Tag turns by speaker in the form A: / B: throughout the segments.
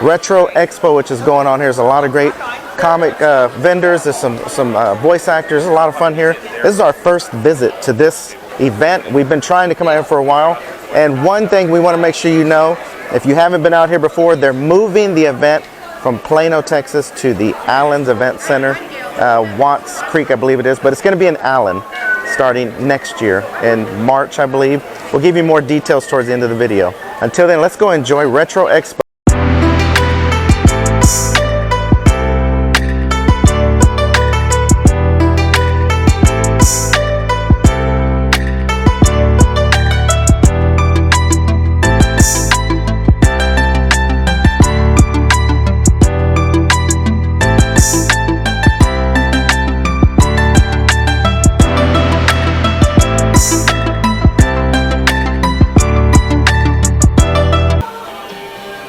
A: Retro Expo, which is going on here. There's a lot of great comic vendors. There's some voice actors. There's a lot of fun here. This is our first visit to this event. We've been trying to come out here for a while. And one thing we want to make sure you know, if you haven't been out here before, they're moving the event from Plano, Texas to the Allen's Event Center, Watts Creek, I believe it is. But it's going to be in Allen starting next year in March, I believe. We'll give you more details towards the end of the video. Until then, let's go enjoy Retro Expo.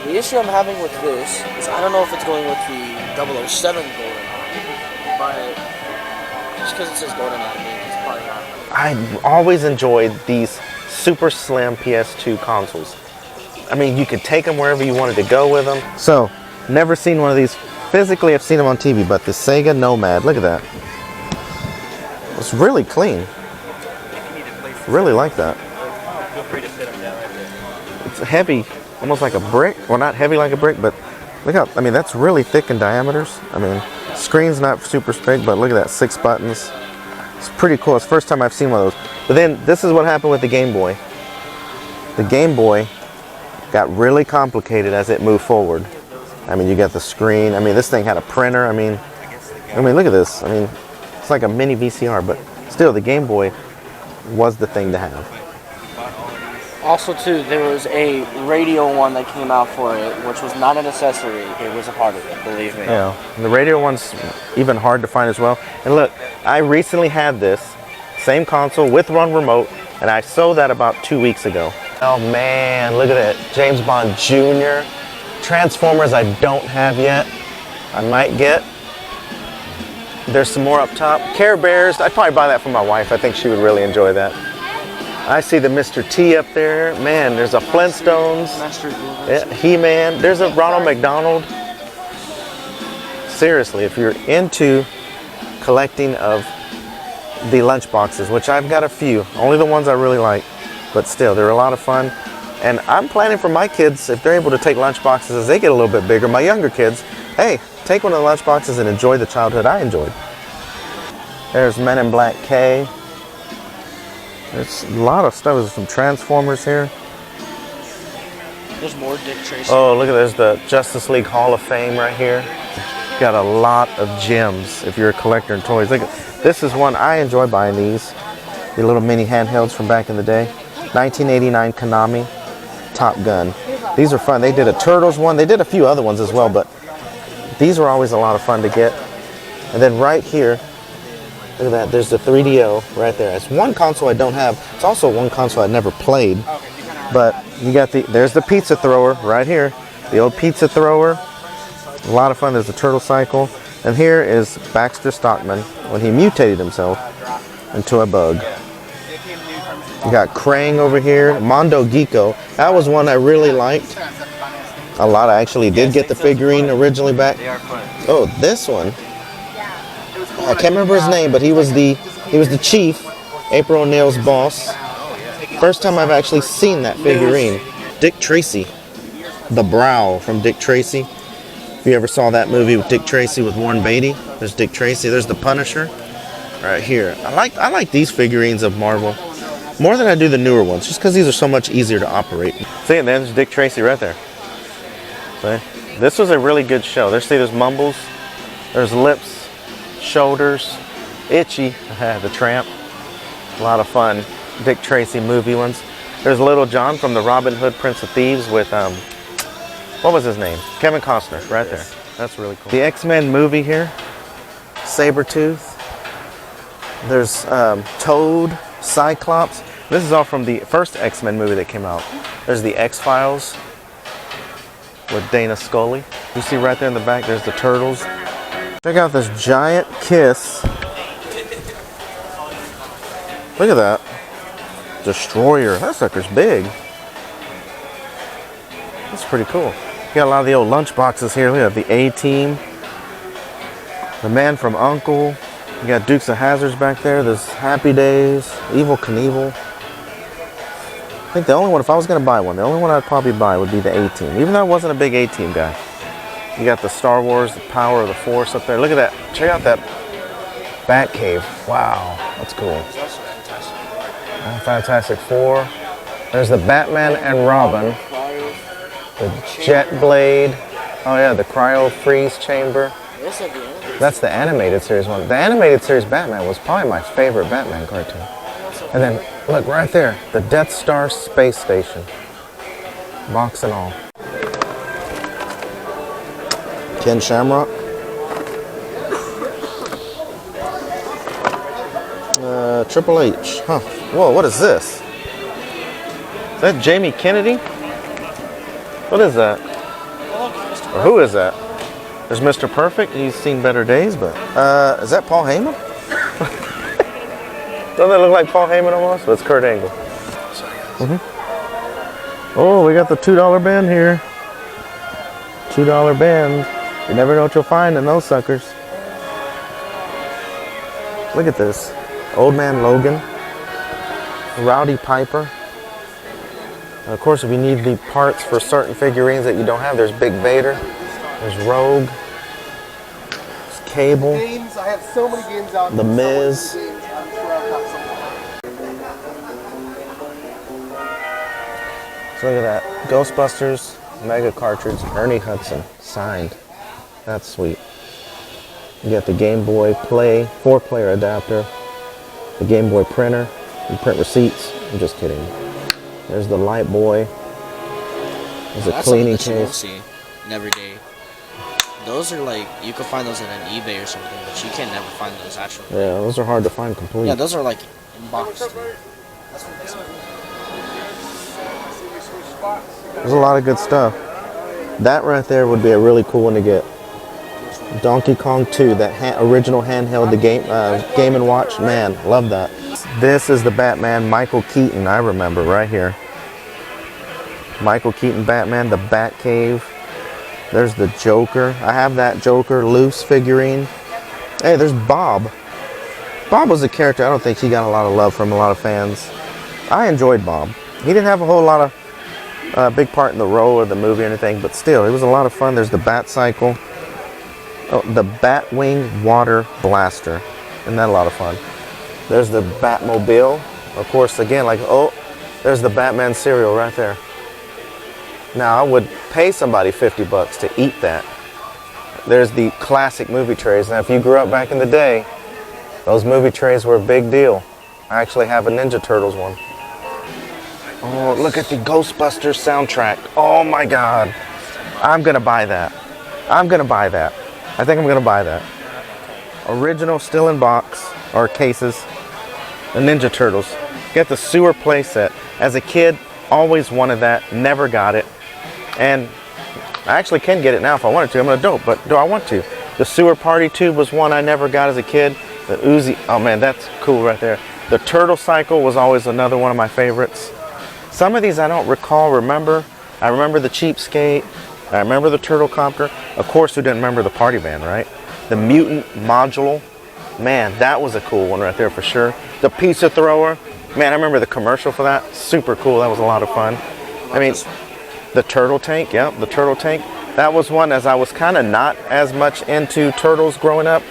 B: The issue I'm having with this is I don't know if it's going with the 007 GoldenEye, but just because it says GoldenEye means it's probably not.
A: I always enjoyed these super slim PS2 consoles. I mean, you could take them wherever you wanted to go with them. So, never seen one of these physically. I've seen them on TV, but the Sega Nomad, look at that. It's really clean. Really like that. It's heavy. Almost like a brick. Well, not heavy like a brick, but look how, I mean, that's really thick in diameters. I mean, screen's not super big, but look at that, 6 buttons. It's pretty cool. It's the first time I've seen one of those. But then, this is what happened with the Game Boy. The Game Boy got really complicated as it moved forward. I mean, you got the screen. I mean, this thing had a printer. I mean, look at this. I mean, it's like a mini VCR, but still, the Game Boy was the thing to have.
B: Also, too, there was a radio one that came out for it, which was not an accessory. It was a part of it, believe me.
A: Yeah, and the radio one's even hard to find as well. And look, I recently had this same console with one remote, and I sold that about 2 weeks ago. Oh man, look at it. James Bond Jr. Transformers I don't have yet. I might get. There's some more up top. Care Bears, I'd probably buy that for my wife. I think she would really enjoy that. I see the Mr. T up there. Man, there's a Flintstones. Yeah, He-Man. There's a Ronald McDonald. Seriously, if you're into collecting of the lunchboxes, which I've got a few, only the ones I really like, but still, they're a lot of fun. And I'm planning for my kids, if they're able to take lunchboxes as they get a little bit bigger, my younger kids, hey, take one of the lunchboxes and enjoy the childhood I enjoyed. There's Men in Black K. There's a lot of stuff. There's some Transformers here.
B: There's more Dick Tracy.
A: Oh, look at this. The Justice League Hall of Fame right here. Got a lot of gems if you're a collector in toys. Look at, this is one I enjoy buying these. The little mini handhelds from back in the day. 1989 Konami Top Gun. These are fun. They did a Turtles one. They did a few other ones as well, but these were always a lot of fun to get. And then right here, look at that, there's the 3DO right there. It's one console I don't have. It's also one console I never played. But you got there's the pizza thrower right here. The old pizza thrower. A lot of fun. There's the turtle cycle. And here is Baxter Stockman when he mutated himself into a bug. You got Krang over here. Mondo Geeko. That was one I really liked. A lot. I actually did get the figurine originally back. Oh, this one. I can't remember his name, but he was the chief, April O'Neil's boss. First time I've actually seen that figurine. Dick Tracy, the Brow from Dick Tracy. If you ever saw that movie with Dick Tracy with Warren Beatty, there's Dick Tracy. There's the Punisher, right here. I like these figurines of Marvel more than I do the newer ones, just because these are so much easier to operate. See, and there's Dick Tracy right there. See, this was a really good show. There's Mumbles, there's Lips. Shoulders, Itchy, the Tramp, a lot of fun. Dick Tracy movie ones. There's Little John from the Robin Hood Prince of Thieves with, what was his name? Kevin Costner, right there. That's really cool. The X-Men movie here, Sabretooth. There's Toad, Cyclops. This is all from the first X-Men movie that came out. There's the X-Files with Dana Scully. You see right there in the back, there's the Turtles. Check out this giant Kiss. Look at that. Destroyer. That sucker's big. That's pretty cool. Got a lot of the old lunch boxes here. Look at the A-Team. The Man from U.N.C.L.E. You got Dukes of Hazzards back there. There's Happy Days, Evel Knievel. I think the only one, if I was going to buy one, the only one I'd probably buy would be the A-Team. Even though I wasn't a big A-Team guy. You got the Star Wars, the Power of the Force up there. Look at that. Check out that Batcave. Wow, that's cool. Fantastic Four. There's the Batman and Robin. The Jet Blade. Oh yeah, the Cryo Freeze Chamber. That's the animated series one. The animated series Batman was probably my favorite Batman cartoon. And then, look right there, the Death Star Space Station. Box and all. Ken Shamrock. Triple H. Huh. Whoa, what is this? Is that Jamie Kennedy? What is that? Or who is that? There's Mr. Perfect. He's seen better days, but is that Paul Heyman? Doesn't that look like Paul Heyman almost? That's Kurt Angle. Oh, we got the $2 bin here. $2 bins. You never know what you'll find in those suckers. Look at this. Old Man Logan. Rowdy Piper. And of course, if you need the parts for certain figurines that you don't have, there's Big Vader. There's Rogue. There's Cable.
C: Games, I have so many games out.
A: The Miz. So look at that. Ghostbusters Mega Cartridge. Ernie Hudson. Signed. That's sweet. You got the Game Boy Play 4-player adapter. The Game Boy printer. You print receipts. I'm just kidding. There's the Light Boy. There's a cleaning case.
B: Every day. Those are like, you can find those on an eBay or something, but you can never find those actually.
A: Yeah, those are hard to find complete.
B: Yeah, those are like in boxes.
A: There's a lot of good stuff. That right there would be a really cool one to get. Donkey Kong 2, that original handheld, the Game & Watch. Man, love that. This is the Batman, Michael Keaton, I remember right here. Michael Keaton Batman, the Batcave. There's the Joker. I have that Joker loose figurine. Hey, there's Bob. Bob was a character I don't think he got a lot of love from a lot of fans. I enjoyed Bob. He didn't have a whole lot of big part in the role or the movie or anything, but still, it was a lot of fun. There's the Bat Cycle. Oh, the Batwing Water Blaster. Isn't that a lot of fun? There's the Batmobile. Of course, again, like, oh, there's the Batman cereal right there. Now, I would pay somebody $50 to eat that. There's the classic movie trays. Now, if you grew up back in the day, those movie trays were a big deal. I actually have a Ninja Turtles one. Oh, look at the Ghostbusters soundtrack. Oh my God. I'm gonna buy that. I'm gonna buy that. I think I'm gonna buy that. Original, still in box, or cases. The Ninja Turtles. Get the sewer playset. As a kid, always wanted that, never got it. And I actually can get it now if I wanted to. I'm an adult, but do I want to? The sewer party tube was one I never got as a kid. The Uzi, oh man, that's cool right there. The Turtle Cycle was always another one of my favorites. Some of these I don't remember. I remember the Cheapskate. I remember the Turtle Copter. Of course, who didn't remember the Party Band, right? The Mutant Module. Man, that was a cool one right there for sure. The Pizza Thrower. Man, I remember the commercial for that. Super cool. That was a lot of fun. I mean, the Turtle Tank. Yep, the Turtle Tank. That was one, as I was kind of not as much into turtles growing up.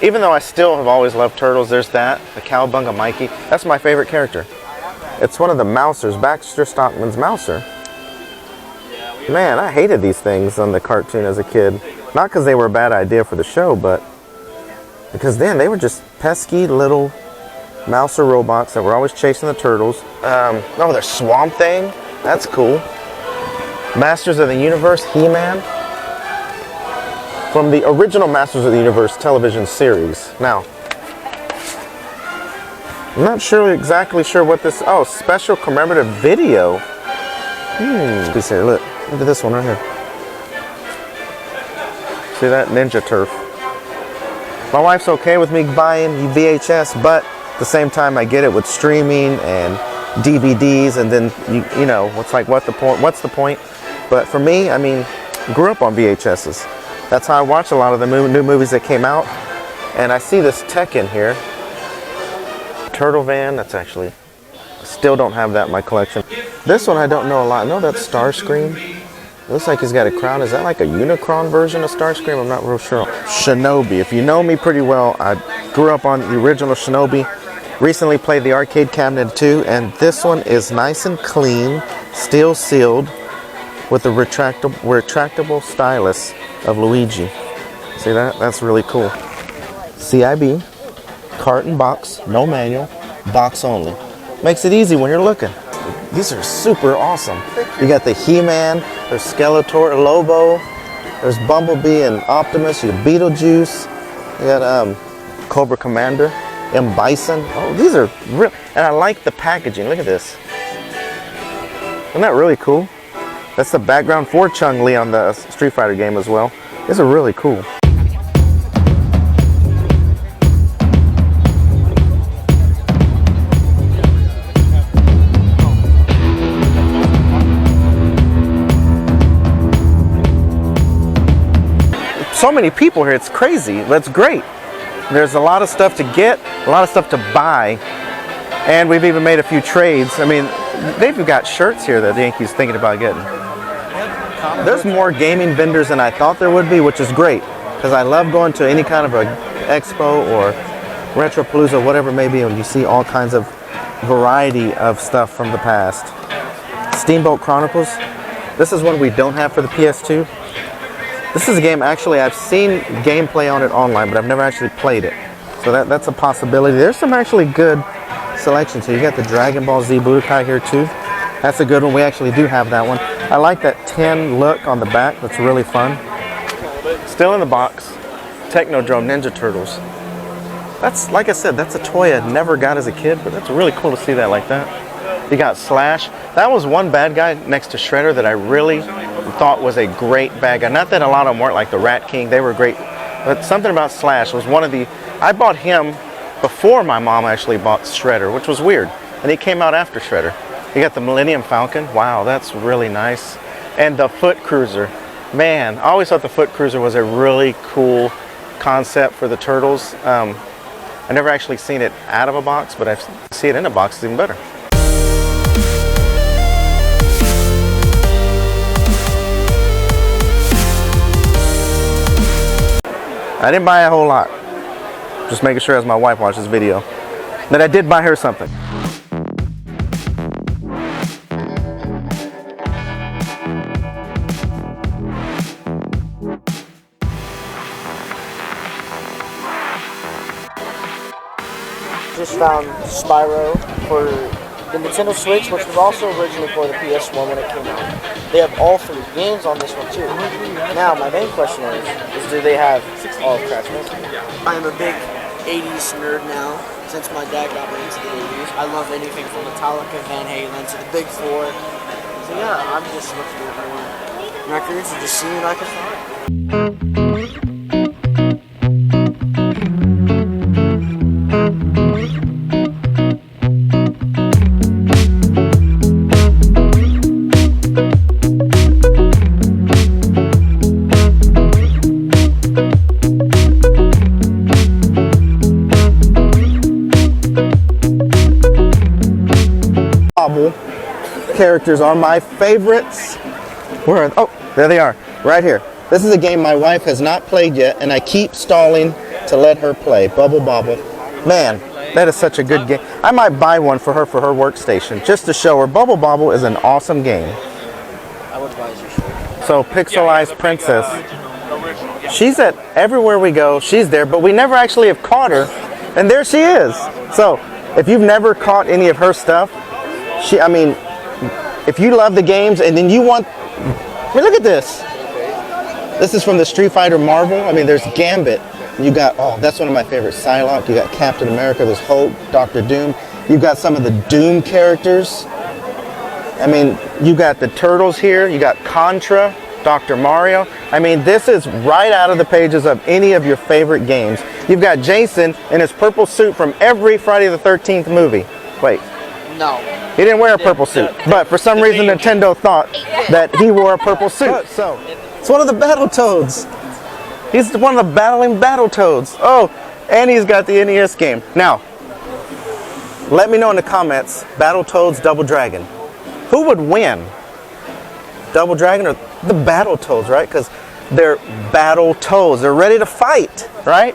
A: Even though I still have always loved turtles, there's that. The Cowabunga Mikey. That's my favorite character. It's one of the Mousers, Baxter Stockman's Mouser. Man, I hated these things on the cartoon as a kid. Not because they were a bad idea for the show, but because then they were just pesky little Mouser robots that were always chasing the turtles. Oh, there's Swamp Thing. That's cool. Masters of the Universe, He-Man. From the original Masters of the Universe television series. Now, I'm not exactly sure what this, oh, special commemorative video. Please here, look at this one right here. See that? Ninja Turf. My wife's okay with me buying VHS, but at the same time I get it with streaming and DVDs, and then, you know, what's the point? But for me, I mean, grew up on VHSs. That's how I watch a lot of the new movies that came out. And I see this tech in here. Turtle Van, that's actually, still don't have that in my collection. This one I don't know a lot. I know that's Starscream. It looks like he's got a crown. Is that like a Unicron version of Starscream? I'm not real sure. Shinobi. If you know me pretty well, I grew up on the original Shinobi. Recently played the arcade cabinet too, and this one is nice and clean, steel sealed, with the retractable stylus of Luigi. See that? That's really cool. CIB, carton box, no manual, box only. Makes it easy when you're looking. These are super awesome. You got the He-Man, there's Skeletor, Lobo, there's Bumblebee and Optimus, you got Beetlejuice, you got Cobra Commander, M. Bison. Oh, these are real, and I like the packaging. Look at this. Isn't that really cool? That's the background for Chun-Li on the Street Fighter game as well. These are really cool. So many people here, it's crazy. That's great. There's a lot of stuff to get, a lot of stuff to buy, and we've even made a few trades. I mean, they've got shirts here that the Yankees thinking about getting. There's more gaming vendors than I thought there would be, which is great, because I love going to any kind of a expo or Retropalooza, whatever it may be, and you see all kinds of variety of stuff from the past. Steamboat Chronicles. This is one we don't have for the PS2. This is a game, actually, I've seen gameplay on it online, but I've never actually played it. So that's a possibility. There's some actually good selections. So you got the Dragon Ball Z Budokai here too. That's a good one. We actually do have that one. I like that tin look on the back. That's really fun. Still in the box, Technodrome Ninja Turtles. That's, like I said, that's a toy I never got as a kid, but that's really cool to see that like that. You got Slash. That was one bad guy next to Shredder that I really thought was a great bad guy. Not that a lot of them weren't, like the Rat King, they were great, but something about Slash was one of the, I bought him before my mom actually bought Shredder, which was weird, and he came out after Shredder. You got the Millennium Falcon. Wow, that's really nice. And the Foot Cruiser. Man, I always thought the Foot Cruiser was a really cool concept for the Turtles. I never actually seen it out of a box, but I see it in a box, it's even better. I didn't buy a whole lot. Just making sure as my wife watches this video that I did buy her something.
B: Just found Spyro for the Nintendo Switch, which was also originally for the PS1 when it came out. They have all 3 games on this one too. Now, my main question is do they have all of Crash Bandicoot? I am a big 80s nerd now, since my dad got me into the 80s. I love anything from Metallica, Van Halen to the Big Four. So yeah, I'm just looking at my records and just seeing what I can find.
A: Characters are my favorites. Where are, oh, there they are, right here. This is a game my wife has not played yet, and I keep stalling to let her play. Bubble Bobble. Man, that is such a good game. I might buy one for her workstation, just to show her Bubble Bobble is an awesome game.
B: I would advise you should.
A: So, Pixelized Princess. She's at everywhere we go, she's there, but we never actually have caught her, and there she is. So, if you've never caught any of her stuff, I mean, if you love the games and then you want, I mean, look at this. This is from the Street Fighter Marvel. I mean, there's Gambit. You got, oh, that's one of my favorites. Psylocke. You got Captain America. There's Hulk, Dr. Doom. You've got some of the Doom characters. I mean, you got the Turtles here. You got Contra, Dr. Mario. I mean, this is right out of the pages of any of your favorite games. You've got Jason in his purple suit from every Friday the 13th movie. Wait.
B: No.
A: He didn't wear a purple suit, but for some reason Nintendo thought that he wore a purple suit. So it's one of the Battletoads. He's one of the battling Battletoads. Oh, and he's got the NES game. Now, let me know in the comments, Battletoads, Double Dragon. Who would win? Double Dragon or the Battletoads, right? Because they're Battletoads. They're ready to fight, right?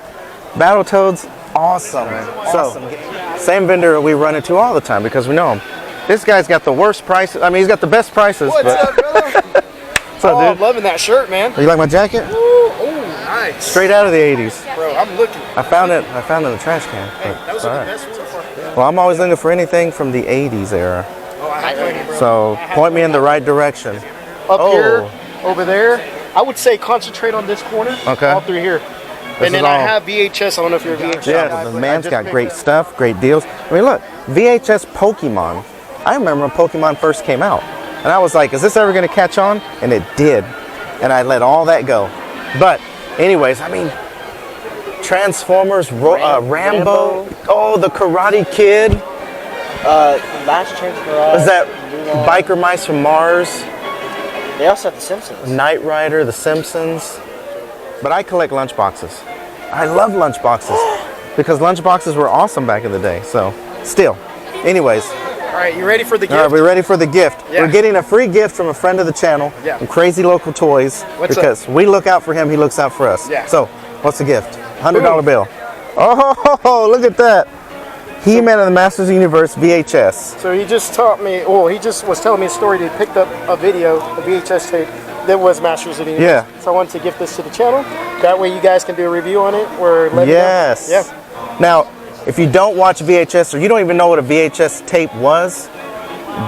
A: Battletoads, awesome. So, same vendor we run into all the time because we know him. This guy's got the worst prices. I mean, he's got the best prices.
B: What's up, brother?
A: What's up, dude?
B: I'm loving that shirt, man.
A: You like my jacket?
B: Oh, nice.
A: Straight out of the 80s.
B: Bro, I'm looking.
A: I found it in the trash can.
B: Hey, that was the best one so far.
A: Well, I'm always looking for anything from the 80s era.
B: Oh, I have plenty, bro.
A: So, point me in the right direction.
B: Up here, over there. I would say concentrate on this corner.
A: Okay.
B: All through here. And then I have VHS. I don't know if you're a VHS guy.
A: Yeah, the
B: but
A: man's
B: I just
A: got
B: picked
A: great
B: up-
A: stuff, great deals. I mean, look, VHS Pokemon. I remember when Pokemon first came out. And I was like, is this ever going to catch on? And it did. And I let all that go. But, anyways, I mean, Transformers, Rambo. Oh, the Karate Kid.
B: Last Chance Garage.
A: Was that Biker Mice from Mars?
B: They also have the Simpsons.
A: Knight Rider, The Simpsons. But I collect lunchboxes. I love lunchboxes because lunchboxes were awesome back in the day. So, still. Anyways.
B: All right, you ready for the gift?
A: All right, we're ready for the gift.
B: Yeah.
A: We're getting a free gift from a friend of the channel,
B: Yeah.
A: from Crazy Local Toys,
B: What's
A: because we look out for him, he looks out for us.
B: Yeah.
A: So, what's the gift? $100 bill. Oh, look at that. He-Man and the Masters of the Universe VHS.
B: So he just taught me, well, he just was telling me a story. He picked up a video, a VHS tape, that was Masters of the Universe.
A: Yeah.
B: So I wanted to gift this to the channel. That way you guys can do a review on it or let
A: Yes.
B: me know. Yeah.
A: Now, if you don't watch VHS or you don't even know what a VHS tape was,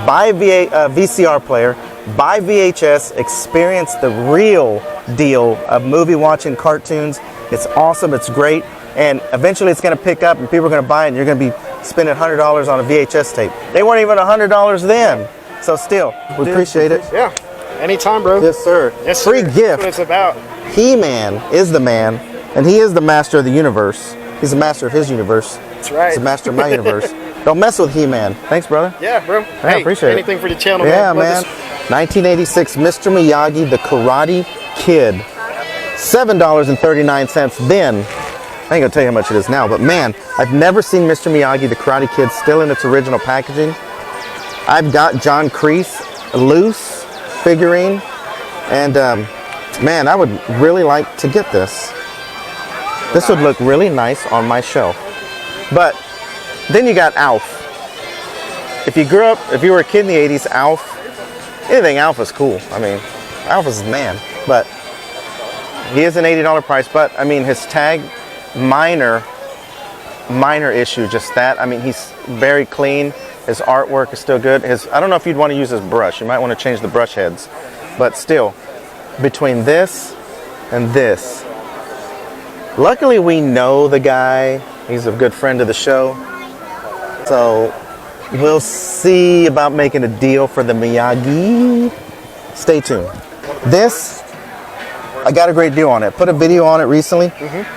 A: buy a VCR player, buy VHS, experience the real deal of movie watching cartoons. It's awesome, it's great, and eventually it's going to pick up and people are going to buy it and you're going to be spending $100 on a VHS tape. They weren't even $100 then, so still, we appreciate it.
B: Yeah. Anytime, bro.
A: Yes, sir.
B: Yes,
A: Free
B: sir. That's
A: gift.
B: what it's about.
A: He-Man is the man, and he is the master of the universe. He's the master of his universe.
B: That's right.
A: He's the master of my universe. Don't mess with He-Man. Thanks, brother.
B: Yeah, bro.
A: I appreciate it.
B: Anything for the channel,
A: Yeah,
B: man.
A: man. 1986, Mr. Miyagi, The Karate Kid. $7.39 then. I ain't gonna tell you how much it is now, but man, I've never seen Mr. Miyagi, The Karate Kid, still in its original packaging. I've got John Kreese loose figurine, and man, I would really like to get this. This would look really nice on my shelf. But then you got Alf. If you were a kid in the 80s, Alf, anything Alf is cool. I mean, Alf is the man. But he is an $80 price, but I mean, his tag, minor issue, just that. I mean, he's very clean. His artwork is still good. I don't know if you'd want to use his brush. You might want to change the brush heads. But still, between this and this, luckily we know the guy. He's a good friend of the show. So we'll see about making a deal for the Miyagi. Stay tuned. This, I got a great deal on it. Put a video on it recently.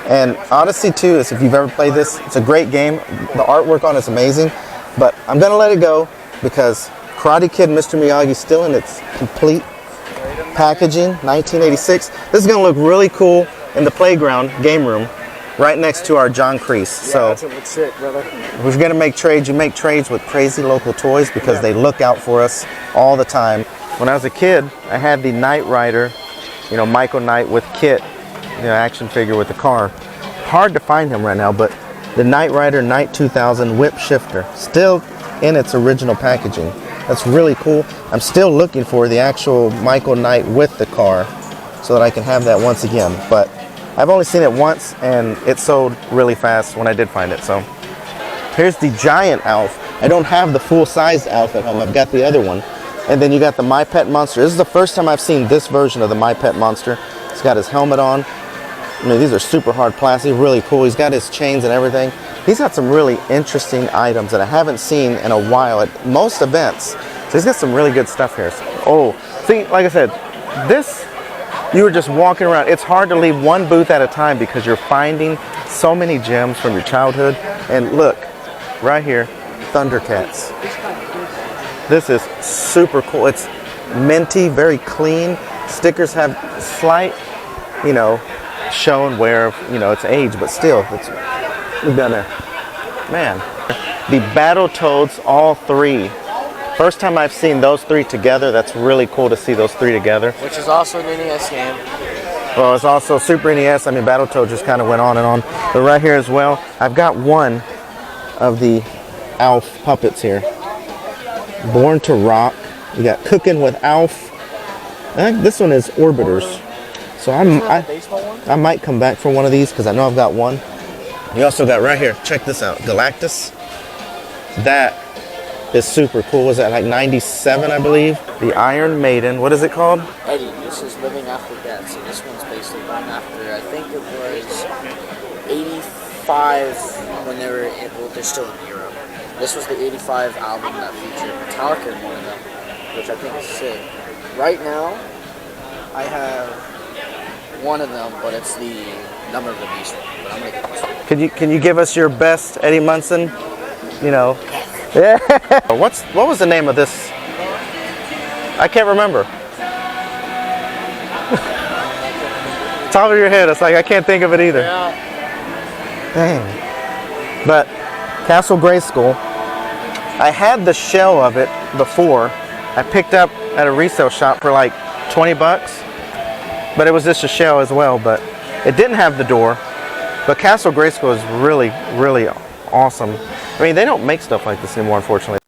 A: And Odyssey 2 is, if you've ever played this, it's a great game. The artwork on it's amazing. But I'm going to let it go because Karate Kid Mr. Miyagi is still in its complete packaging, 1986. This is going to look really cool in the playground game room right next to our John Kreese.
B: Yeah,
A: So
B: that's what looks sick, brother.
A: if you're going to make trades, you make trades with Crazy Local Toys because they look out for us all the time. When I was a kid, I had the Knight Rider, Michael Knight with Kit, action figure with the car. Hard to find him right now, but the Knight Rider Knight 2000 whip shifter, still in its original packaging. That's really cool. I'm still looking for the actual Michael Knight with the car so that I can have that once again. But I've only seen it once and it sold really fast when I did find it. So here's the giant Alf. I don't have the full-sized Alf at home. I've got the other one. And then you got the My Pet Monster. This is the first time I've seen this version of the My Pet Monster. He's got his helmet on. I mean, these are super hard plastic, really cool. He's got his chains and everything. He's got some really interesting items that I haven't seen in a while at most events. So he's got some really good stuff here. Oh, see, like I said, this, you were just walking around. It's hard to leave one booth at a time because you're finding so many gems from your childhood. And look, right here, Thundercats. This is super cool. It's minty, very clean. Stickers have slight, show and wear of, its age, but still, we've done there. Man, the Battletoads, all three. First time I've seen those three together. That's really cool to see those three together.
B: Which is also an NES game.
A: Well, it's also Super NES. I mean, Battletoads just kind of went on and on. But right here as well, I've got one of the Alf puppets here. Born to Rock. You got Cooking with Alf. I think this one is Orbiters. So I might come back for one of these because I know I've got one. You also got right here, check this out, Galactus. That is super cool. Was that like 97, I believe? The Iron Maiden, what is it called?
B: Eddie, this is Living After Death. So this one's basically going after, I think it was 85 when they were, they're still in Europe. This was the 85 album that featured Metallica in one of them, which I think is sick. Right now, I have one of them, but it's the Number of the Beast one. But I'm gonna get this one.
A: Can you give us your best Eddie Munson? Yeah. What was the name of this? I can't remember. Top of your head, it's like I can't think of it either.
B: Yeah.
A: Dang. But Castle Grayskull, I had the shell of it before. I picked up at a resale shop for like 20 bucks. But it was just a shell as well, but it didn't have the door. But Castle Grayskull is really, really awesome. I mean, they don't make stuff like this anymore, unfortunately.